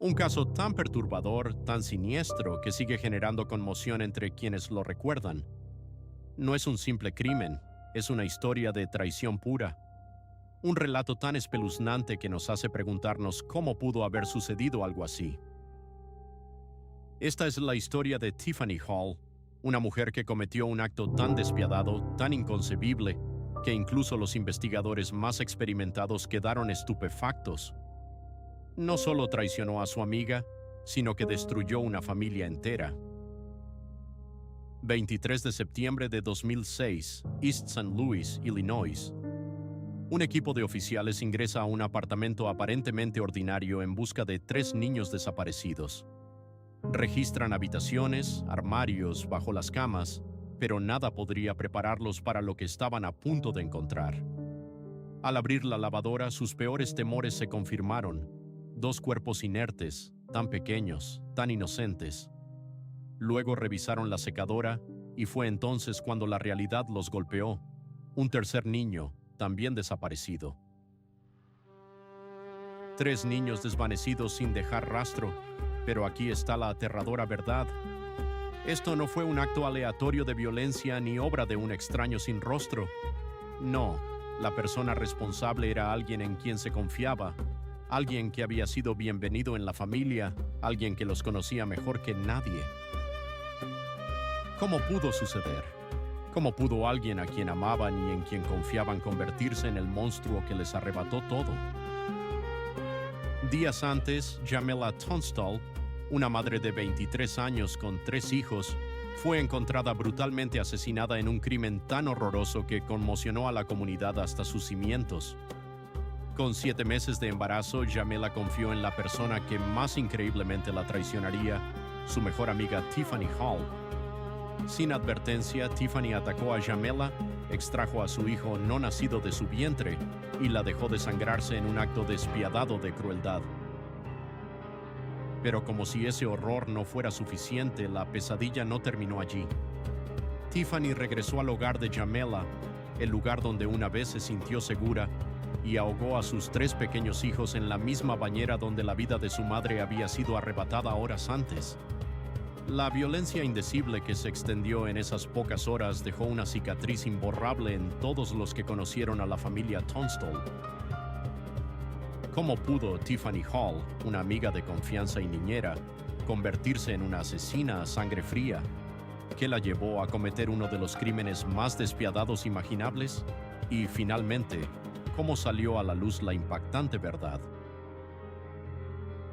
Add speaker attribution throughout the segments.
Speaker 1: Un caso tan perturbador, tan siniestro, que sigue generando conmoción entre quienes lo recuerdan. No es un simple crimen, es una historia de traición pura. Un relato tan espeluznante que nos hace preguntarnos cómo pudo haber sucedido algo así. Esta es la historia de Tiffany Hall, una mujer que cometió un acto tan despiadado, tan inconcebible, que incluso los investigadores más experimentados quedaron estupefactos. No solo traicionó a su amiga, sino que destruyó una familia entera. 23 de septiembre de 2006, East St. Louis, Illinois. Un equipo de oficiales ingresa a un apartamento aparentemente ordinario en busca de 3 niños desaparecidos. Registran habitaciones, armarios, bajo las camas, pero nada podría prepararlos para lo que estaban a punto de encontrar. Al abrir la lavadora, sus peores temores se confirmaron. 2 cuerpos inertes, tan pequeños, tan inocentes. Luego revisaron la secadora y fue entonces cuando la realidad los golpeó. Un tercer niño, también desaparecido. 3 niños desvanecidos sin dejar rastro, pero aquí está la aterradora verdad. Esto no fue un acto aleatorio de violencia ni obra de un extraño sin rostro. No, la persona responsable era alguien en quien se confiaba, alguien que había sido bienvenido en la familia, alguien que los conocía mejor que nadie. ¿Cómo pudo suceder? ¿Cómo pudo alguien a quien amaban y en quien confiaban convertirse en el monstruo que les arrebató todo? Días antes, Jamela Tunstall, una madre de 23 años con 3 hijos, fue encontrada brutalmente asesinada en un crimen tan horroroso que conmocionó a la comunidad hasta sus cimientos. Con 7 meses de embarazo, Jamela confió en la persona que más increíblemente la traicionaría, su mejor amiga Tiffany Hall. Sin advertencia, Tiffany atacó a Jamela, extrajo a su hijo no nacido de su vientre y la dejó desangrarse en un acto despiadado de crueldad. Pero como si ese horror no fuera suficiente, la pesadilla no terminó allí. Tiffany regresó al hogar de Jamela, el lugar donde una vez se sintió segura, y ahogó a sus 3 pequeños hijos en la misma bañera donde la vida de su madre había sido arrebatada horas antes. La violencia indecible que se extendió en esas pocas horas dejó una cicatriz imborrable en todos los que conocieron a la familia Tunstall. ¿Cómo pudo Tiffany Hall, una amiga de confianza y niñera, convertirse en una asesina a sangre fría? ¿Qué la llevó a cometer uno de los crímenes más despiadados imaginables? Y finalmente, ¿cómo salió a la luz la impactante verdad?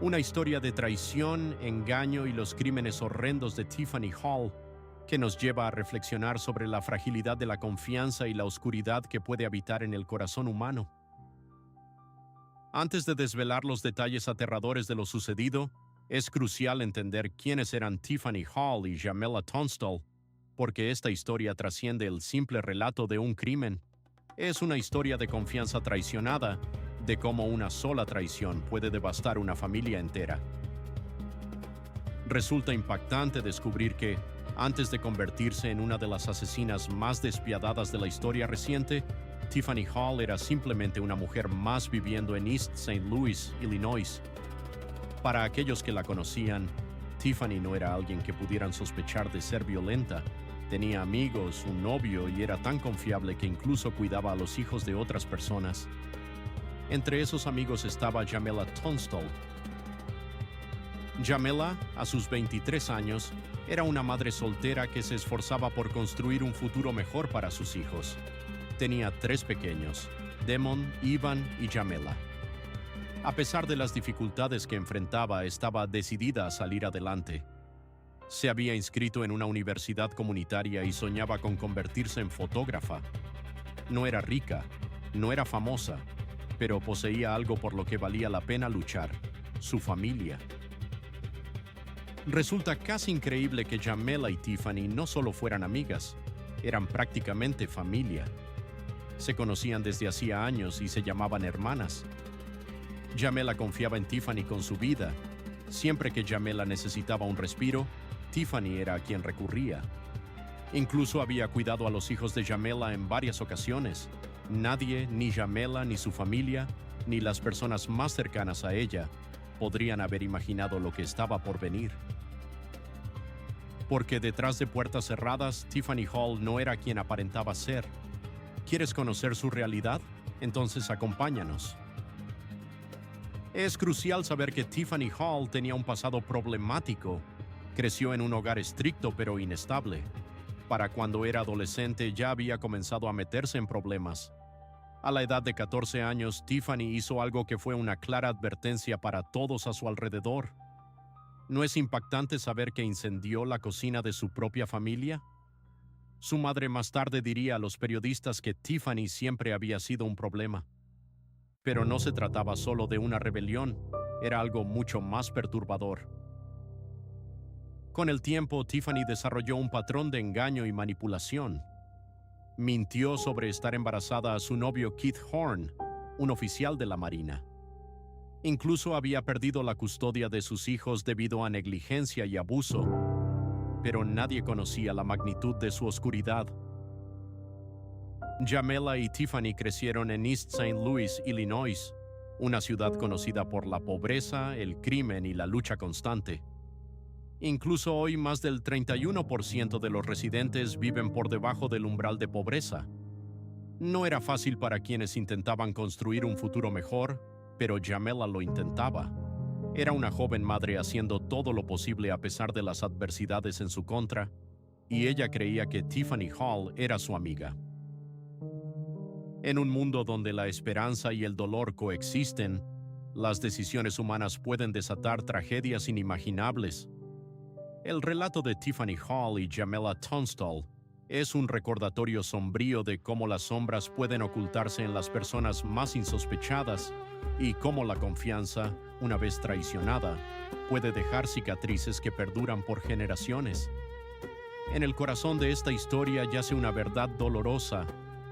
Speaker 1: Una historia de traición, engaño y los crímenes horrendos de Tiffany Hall que nos lleva a reflexionar sobre la fragilidad de la confianza y la oscuridad que puede habitar en el corazón humano. Antes de desvelar los detalles aterradores de lo sucedido, es crucial entender quiénes eran Tiffany Hall y Jamela Tunstall, porque esta historia trasciende el simple relato de un crimen. Es una historia de confianza traicionada, de cómo una sola traición puede devastar una familia entera. Resulta impactante descubrir que, antes de convertirse en una de las asesinas más despiadadas de la historia reciente, Tiffany Hall era simplemente una mujer más viviendo en East St. Louis, Illinois. Para aquellos que la conocían, Tiffany no era alguien que pudieran sospechar de ser violenta. Tenía amigos, un novio y era tan confiable que incluso cuidaba a los hijos de otras personas. Entre esos amigos estaba Jamela Tunstall. Jamela, a sus 23 años, era una madre soltera que se esforzaba por construir un futuro mejor para sus hijos. Tenía 3 pequeños, Demon, Ivan y Jamela. A pesar de las dificultades que enfrentaba, estaba decidida a salir adelante. Se había inscrito en una universidad comunitaria y soñaba con convertirse en fotógrafa. No era rica, no era famosa, pero poseía algo por lo que valía la pena luchar: su familia. Resulta casi increíble que Jamela y Tiffany no solo fueran amigas, eran prácticamente familia. Se conocían desde hacía años y se llamaban hermanas. Jamela confiaba en Tiffany con su vida. Siempre que Jamela necesitaba un respiro, Tiffany era a quien recurría. Incluso había cuidado a los hijos de Jamela en varias ocasiones. Nadie, ni Jamela, ni su familia, ni las personas más cercanas a ella, podrían haber imaginado lo que estaba por venir. Porque detrás de puertas cerradas, Tiffany Hall no era quien aparentaba ser. ¿Quieres conocer su realidad? Entonces acompáñanos. Es crucial saber que Tiffany Hall tenía un pasado problemático. Creció en un hogar estricto pero inestable. Para cuando era adolescente ya había comenzado a meterse en problemas. A la edad de 14 años, Tiffany hizo algo que fue una clara advertencia para todos a su alrededor. ¿No es impactante saber que incendió la cocina de su propia familia? Su madre más tarde diría a los periodistas que Tiffany siempre había sido un problema. Pero no se trataba solo de una rebelión, era algo mucho más perturbador. Con el tiempo, Tiffany desarrolló un patrón de engaño y manipulación. Mintió sobre estar embarazada a su novio Keith Horn, un oficial de la Marina. Incluso había perdido la custodia de sus hijos debido a negligencia y abuso, pero nadie conocía la magnitud de su oscuridad. Jamela y Tiffany crecieron en East St. Louis, Illinois, una ciudad conocida por la pobreza, el crimen y la lucha constante. Incluso hoy más del 31% de los residentes viven por debajo del umbral de pobreza. No era fácil para quienes intentaban construir un futuro mejor, pero Jamela lo intentaba. Era una joven madre haciendo todo lo posible a pesar de las adversidades en su contra, y ella creía que Tiffany Hall era su amiga. En un mundo donde la esperanza y el dolor coexisten, las decisiones humanas pueden desatar tragedias inimaginables. El relato de Tiffany Hall y Jamela Tunstall es un recordatorio sombrío de cómo las sombras pueden ocultarse en las personas más insospechadas y cómo la confianza, una vez traicionada, puede dejar cicatrices que perduran por generaciones. En el corazón de esta historia yace una verdad dolorosa: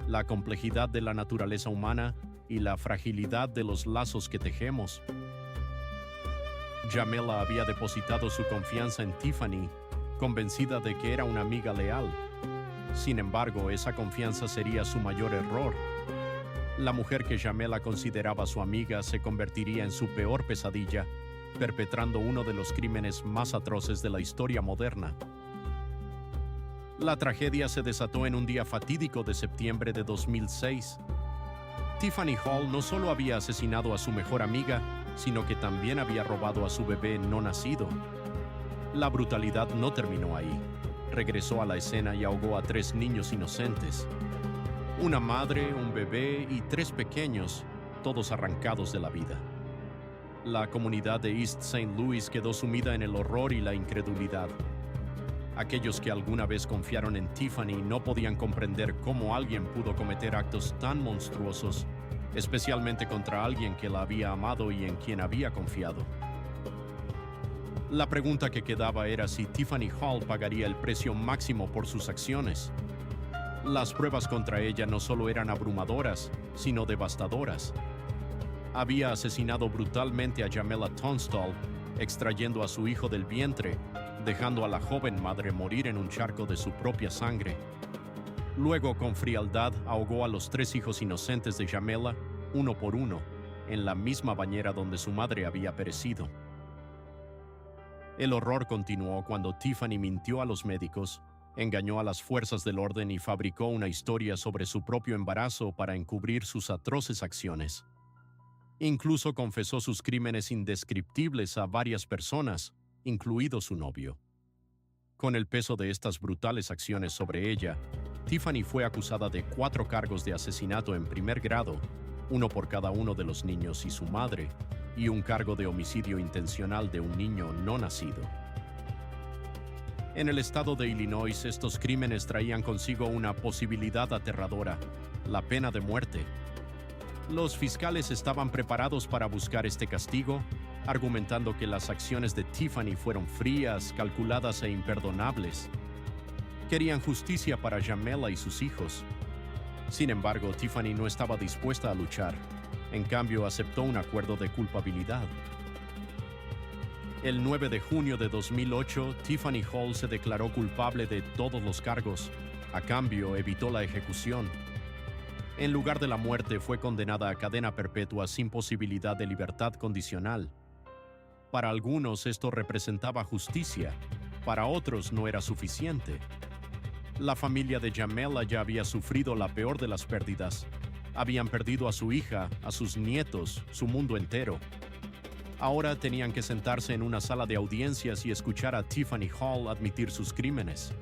Speaker 1: la complejidad de la naturaleza humana y la fragilidad de los lazos que tejemos. Jamela había depositado su confianza en Tiffany, convencida de que era una amiga leal. Sin embargo, esa confianza sería su mayor error. La mujer que Jamela consideraba su amiga se convertiría en su peor pesadilla, perpetrando uno de los crímenes más atroces de la historia moderna. La tragedia se desató en un día fatídico de septiembre de 2006. Tiffany Hall no solo había asesinado a su mejor amiga, sino que también había robado a su bebé no nacido. La brutalidad no terminó ahí. Regresó a la escena y ahogó a 3 niños inocentes. Una madre, un bebé y 3 pequeños, todos arrancados de la vida. La comunidad de East St. Louis quedó sumida en el horror y la incredulidad. Aquellos que alguna vez confiaron en Tiffany no podían comprender cómo alguien pudo cometer actos tan monstruosos, especialmente contra alguien que la había amado y en quien había confiado. La pregunta que quedaba era si Tiffany Hall pagaría el precio máximo por sus acciones. Las pruebas contra ella no solo eran abrumadoras, sino devastadoras. Había asesinado brutalmente a Jamela Tunstall, extrayendo a su hijo del vientre, dejando a la joven madre morir en un charco de su propia sangre. Luego, con frialdad, ahogó a los 3 hijos inocentes de Jamela, uno por uno, en la misma bañera donde su madre había perecido. El horror continuó cuando Tiffany mintió a los médicos, engañó a las fuerzas del orden y fabricó una historia sobre su propio embarazo para encubrir sus atroces acciones. Incluso confesó sus crímenes indescriptibles a varias personas, incluido su novio. Con el peso de estas brutales acciones sobre ella, Tiffany fue acusada de 4 cargos de asesinato en primer grado, uno por cada uno de los niños y su madre, y un cargo de homicidio intencional de un niño no nacido. En el estado de Illinois, estos crímenes traían consigo una posibilidad aterradora: la pena de muerte. Los fiscales estaban preparados para buscar este castigo, argumentando que las acciones de Tiffany fueron frías, calculadas e imperdonables. Querían justicia para Jamela y sus hijos. Sin embargo, Tiffany no estaba dispuesta a luchar. En cambio, aceptó un acuerdo de culpabilidad. El 9 de junio de 2008, Tiffany Hall se declaró culpable de todos los cargos. A cambio, evitó la ejecución. En lugar de la muerte, fue condenada a cadena perpetua sin posibilidad de libertad condicional. Para algunos esto representaba justicia, para otros no era suficiente. La familia de Jamela ya había sufrido la peor de las pérdidas. Habían perdido a su hija, a sus nietos, su mundo entero. Ahora tenían que sentarse en una sala de audiencias y escuchar a Tiffany Hall admitir sus crímenes.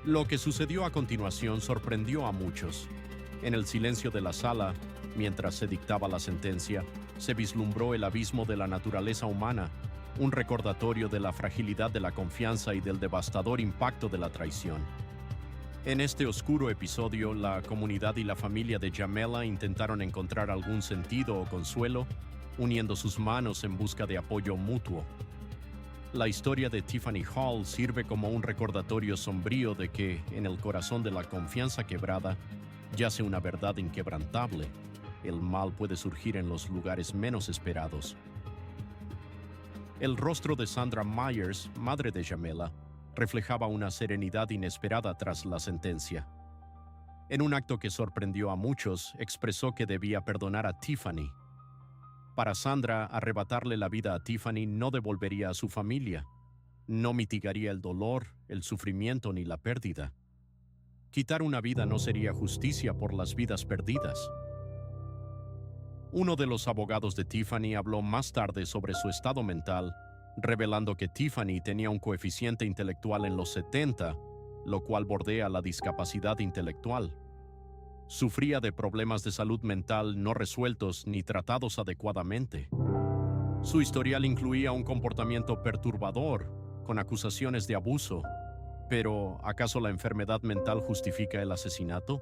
Speaker 1: Lo que sucedió a continuación sorprendió a muchos. En el silencio de la sala, mientras se dictaba la sentencia, se vislumbró el abismo de la naturaleza humana, un recordatorio de la fragilidad de la confianza y del devastador impacto de la traición. En este oscuro episodio, la comunidad y la familia de Jamela intentaron encontrar algún sentido o consuelo, uniendo sus manos en busca de apoyo mutuo. La historia de Tiffany Hall sirve como un recordatorio sombrío de que, en el corazón de la confianza quebrada, yace una verdad inquebrantable. El mal puede surgir en los lugares menos esperados. El rostro de Sandra Myers, madre de Jamela, reflejaba una serenidad inesperada tras la sentencia. En un acto que sorprendió a muchos, expresó que debía perdonar a Tiffany. Para Sandra, arrebatarle la vida a Tiffany no devolvería a su familia, no mitigaría el dolor, el sufrimiento ni la pérdida. Quitar una vida no sería justicia por las vidas perdidas. Uno de los abogados de Tiffany habló más tarde sobre su estado mental, revelando que Tiffany tenía un coeficiente intelectual en los 70, lo cual bordea la discapacidad intelectual. Sufría de problemas de salud mental no resueltos ni tratados adecuadamente. Su historial incluía un comportamiento perturbador, con acusaciones de abuso. Pero, ¿acaso la enfermedad mental justifica el asesinato?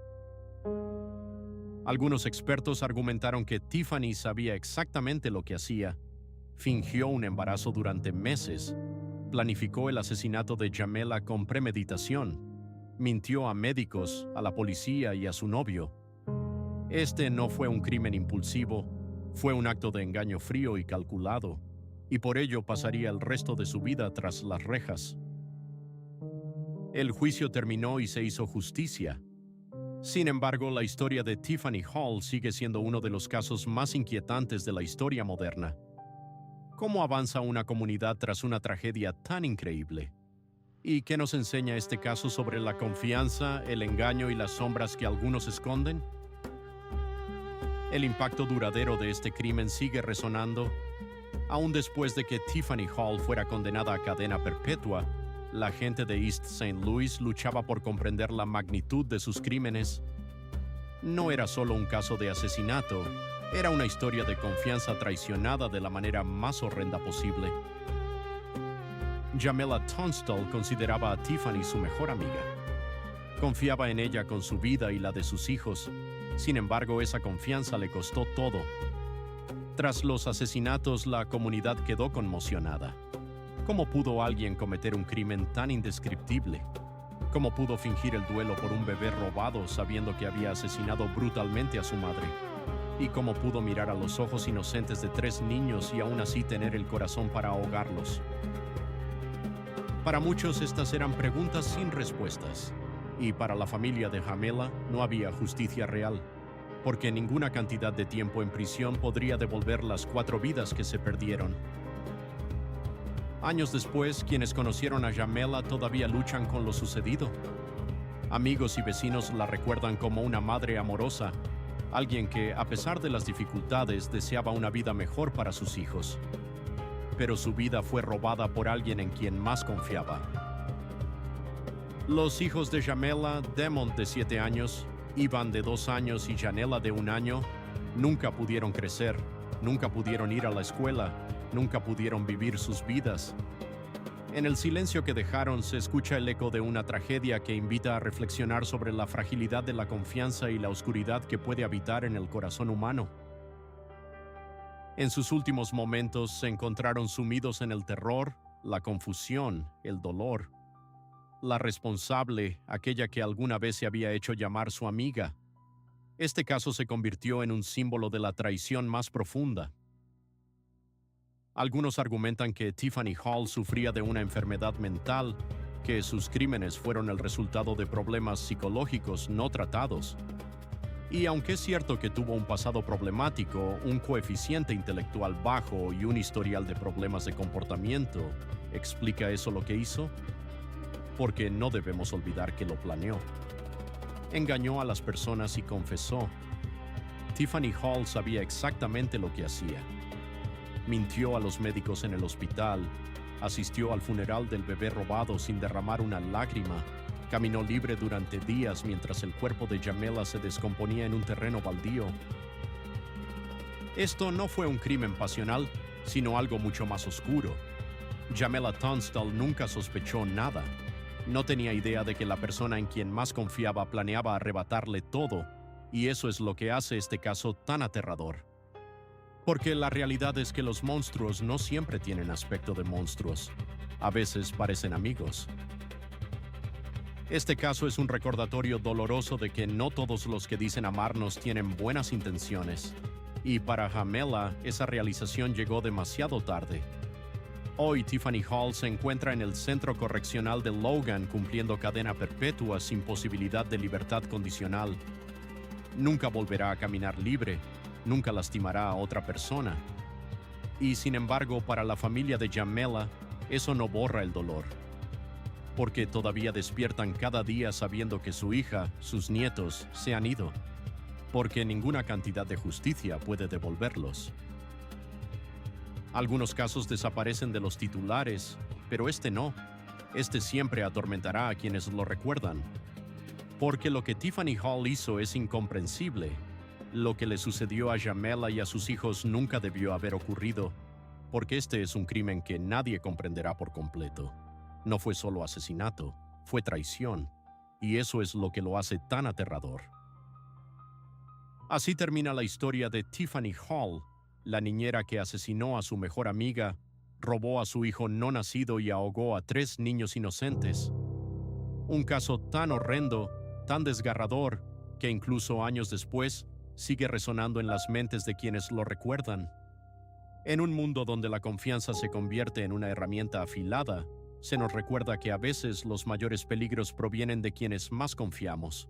Speaker 1: Algunos expertos argumentaron que Tiffany sabía exactamente lo que hacía. Fingió un embarazo durante meses, planificó el asesinato de Jamela con premeditación, mintió a médicos, a la policía y a su novio. Este no fue un crimen impulsivo, fue un acto de engaño frío y calculado, y por ello pasaría el resto de su vida tras las rejas. El juicio terminó y se hizo justicia. Sin embargo, la historia de Tiffany Hall sigue siendo uno de los casos más inquietantes de la historia moderna. ¿Cómo avanza una comunidad tras una tragedia tan increíble? ¿Y qué nos enseña este caso sobre la confianza, el engaño y las sombras que algunos esconden? El impacto duradero de este crimen sigue resonando. Aún después de que Tiffany Hall fuera condenada a cadena perpetua, la gente de East St. Louis luchaba por comprender la magnitud de sus crímenes. No era solo un caso de asesinato, era una historia de confianza traicionada de la manera más horrenda posible. Jamela Tunstall consideraba a Tiffany su mejor amiga. Confiaba en ella con su vida y la de sus hijos. Sin embargo, esa confianza le costó todo. Tras los asesinatos, la comunidad quedó conmocionada. ¿Cómo pudo alguien cometer un crimen tan indescriptible? ¿Cómo pudo fingir el duelo por un bebé robado sabiendo que había asesinado brutalmente a su madre? ¿Y cómo pudo mirar a los ojos inocentes de 3 niños y aún así tener el corazón para ahogarlos? Para muchos estas eran preguntas sin respuestas, y para la familia de Jamela no había justicia real, porque ninguna cantidad de tiempo en prisión podría devolver las 4 vidas que se perdieron. Años después, quienes conocieron a Jamela todavía luchan con lo sucedido. Amigos y vecinos la recuerdan como una madre amorosa, alguien que, a pesar de las dificultades, deseaba una vida mejor para sus hijos. Pero su vida fue robada por alguien en quien más confiaba. Los hijos de Jamela, Demond de 7 años, Ivan de 2 años y Janela de 1 año, nunca pudieron crecer, nunca pudieron ir a la escuela, nunca pudieron vivir sus vidas. En el silencio que dejaron se escucha el eco de una tragedia que invita a reflexionar sobre la fragilidad de la confianza y la oscuridad que puede habitar en el corazón humano. En sus últimos momentos se encontraron sumidos en el terror, la confusión, el dolor. La responsable, aquella que alguna vez se había hecho llamar su amiga. Este caso se convirtió en un símbolo de la traición más profunda. Algunos argumentan que Tiffany Hall sufría de una enfermedad mental, que sus crímenes fueron el resultado de problemas psicológicos no tratados. Y aunque es cierto que tuvo un pasado problemático, un coeficiente intelectual bajo y un historial de problemas de comportamiento, ¿explica eso lo que hizo? Porque no debemos olvidar que lo planeó. Engañó a las personas y confesó. Tiffany Hall sabía exactamente lo que hacía. Mintió a los médicos en el hospital, asistió al funeral del bebé robado sin derramar una lágrima, caminó libre durante días mientras el cuerpo de Jamela se descomponía en un terreno baldío. Esto no fue un crimen pasional, sino algo mucho más oscuro. Jamela Tunstall nunca sospechó nada. No tenía idea de que la persona en quien más confiaba planeaba arrebatarle todo, y eso es lo que hace este caso tan aterrador. Porque la realidad es que los monstruos no siempre tienen aspecto de monstruos. A veces parecen amigos. Este caso es un recordatorio doloroso de que no todos los que dicen amarnos tienen buenas intenciones. Y para Jamela, esa realización llegó demasiado tarde. Hoy Tiffany Hall se encuentra en el centro correccional de Logan cumpliendo cadena perpetua sin posibilidad de libertad condicional. Nunca volverá a caminar libre, nunca lastimará a otra persona. Y sin embargo, para la familia de Jamela, eso no borra el dolor. Porque todavía despiertan cada día sabiendo que su hija, sus nietos, se han ido. Porque ninguna cantidad de justicia puede devolverlos. Algunos casos desaparecen de los titulares, pero este no. Este siempre atormentará a quienes lo recuerdan. Porque lo que Tiffany Hall hizo es incomprensible. Lo que le sucedió a Jamela y a sus hijos nunca debió haber ocurrido, porque este es un crimen que nadie comprenderá por completo. No fue solo asesinato, fue traición, y eso es lo que lo hace tan aterrador. Así termina la historia de Tiffany Hall, la niñera que asesinó a su mejor amiga, robó a su hijo no nacido y ahogó a 3 niños inocentes. Un caso tan horrendo, tan desgarrador, que incluso años después sigue resonando en las mentes de quienes lo recuerdan. En un mundo donde la confianza se convierte en una herramienta afilada, se nos recuerda que a veces los mayores peligros provienen de quienes más confiamos.